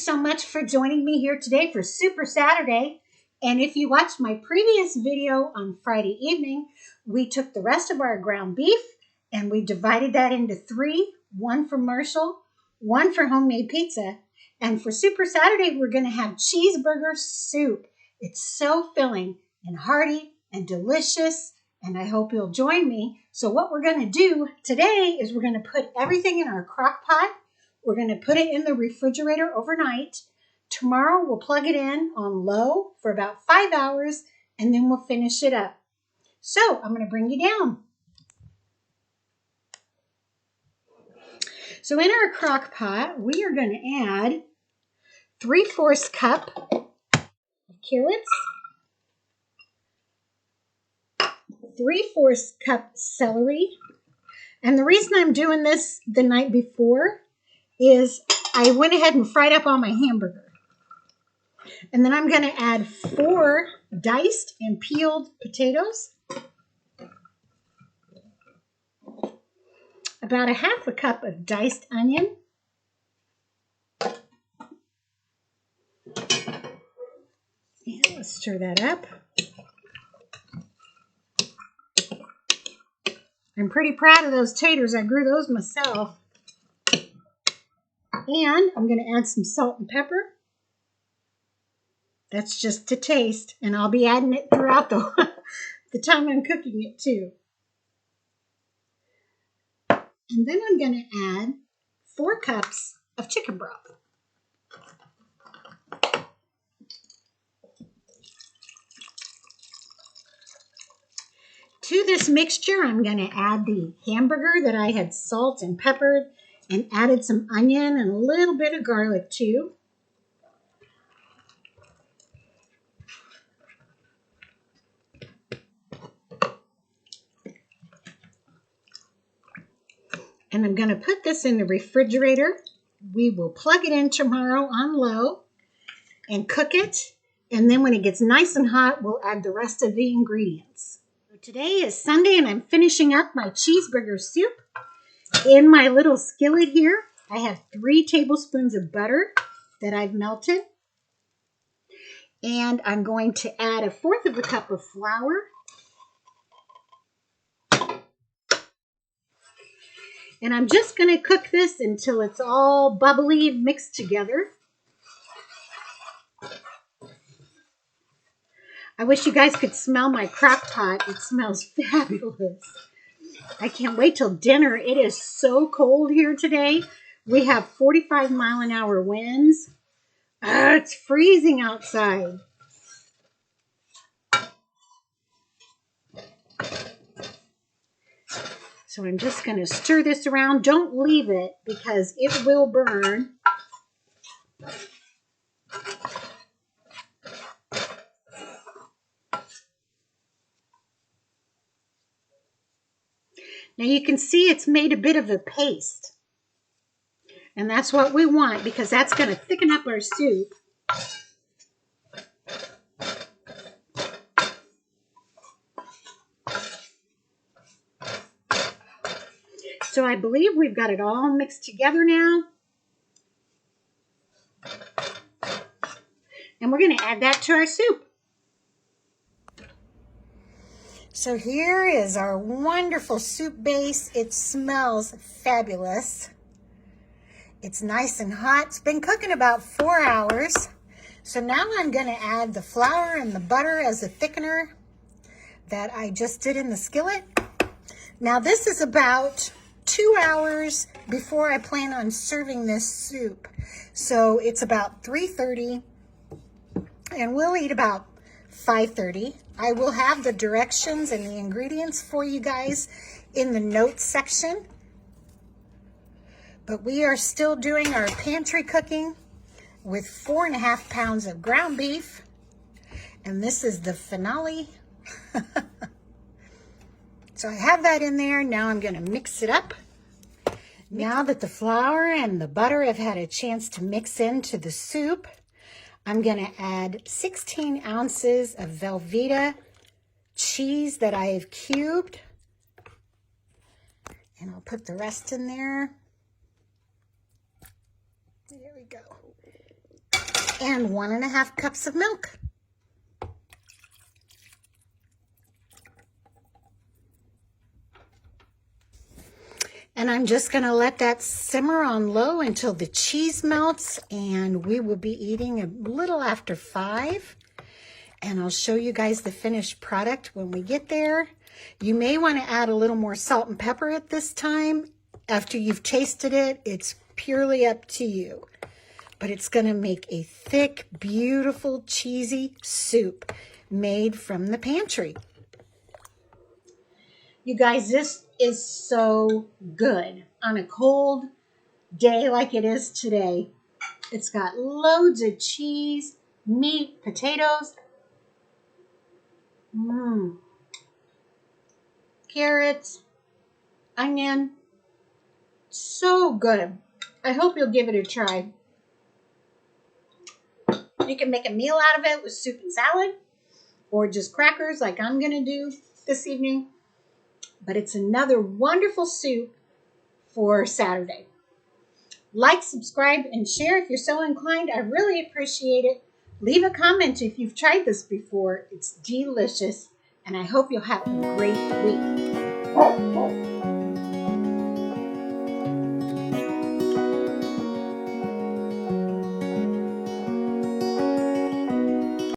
So much for joining me here today for Super Saturday. And if you watched my previous video on Friday evening, we took the rest of our ground beef and we divided that into three, one for Marshall, one for homemade pizza. And for Super Saturday, we're going to have cheeseburger soup. It's so filling and hearty and delicious, and I hope you'll join me. So what we're going to do today is we're going to put everything in our crock pot. We're going to put it in the refrigerator overnight. Tomorrow we'll plug it in on low for about 5 hours, and then we'll finish it up. So I'm going to bring you down. So in our crock pot, we are going to add 3/4 cup of carrots, 3/4 cup celery. And the reason I'm doing this the night before is I went ahead and fried up all my hamburger. And then I'm going to add 4 diced and peeled potatoes, about 1/2 cup of diced onion, and let's stir that up. I'm pretty proud of those taters. I grew those myself. And I'm going to add some salt and pepper. That's just to taste, and I'll be adding it throughout the time I'm cooking it too. And then I'm going to add 4 cups of chicken broth. To this mixture, I'm going to add the hamburger that I had salt and peppered and added some onion and a little bit of garlic too. And I'm going to put this in the refrigerator. We will plug it in tomorrow on low and cook it. And then when it gets nice and hot, we'll add the rest of the ingredients. So today is Sunday and I'm finishing up my cheeseburger soup. In my little skillet here, I have 3 tablespoons of butter that I've melted. And I'm going to add 1/4 cup of flour. And I'm just going to cook this until it's all bubbly mixed together. I wish you guys could smell my crock pot. It smells fabulous. I can't wait till dinner. It is so cold here today. We have 45-mile-an-hour winds. It's freezing outside. So I'm just going to stir this around. Don't leave it because it will burn. Now you can see it's made a bit of a paste. And that's what we want because that's going to thicken up our soup. So I believe we've got it all mixed together now. And we're going to add that to our soup. So here is our wonderful soup base. It smells fabulous. It's nice and hot. It's been cooking about 4 hours. So now I'm going to add the flour and the butter as a thickener that I just did in the skillet. Now this is about 2 hours before I plan on serving this soup. So it's about 3:30 and we'll eat about 5:30. I will have the directions and the ingredients for you guys in the notes section. But we are still doing our pantry cooking with 4.5 pounds of ground beef. And this is the finale. So I have that in there. Now I'm going to mix it up. Now that the flour and the butter have had a chance to mix into the soup, I'm going to add 16 ounces of Velveeta cheese that I've cubed. And I'll put the rest in there. There we go. and 1.5 cups of milk. And I'm just going to let that simmer on low until the cheese melts, and we will be eating a little after 5. And I'll show you guys the finished product when we get there. You may want to add a little more salt and pepper at this time. After you've tasted it, it's purely up to you. But it's going to make a thick, beautiful, cheesy soup made from the pantry. You guys, this is so good on a cold day like it is today. It's got loads of cheese, meat, potatoes, carrots, onion. So good. I hope you'll give it a try. You can make a meal out of it with soup and salad or just crackers like I'm going to do this evening. But it's another wonderful soup for Saturday. Like, subscribe, and share if you're so inclined. I really appreciate it. Leave a comment if you've tried this before. It's delicious, and I hope you'll have a great week.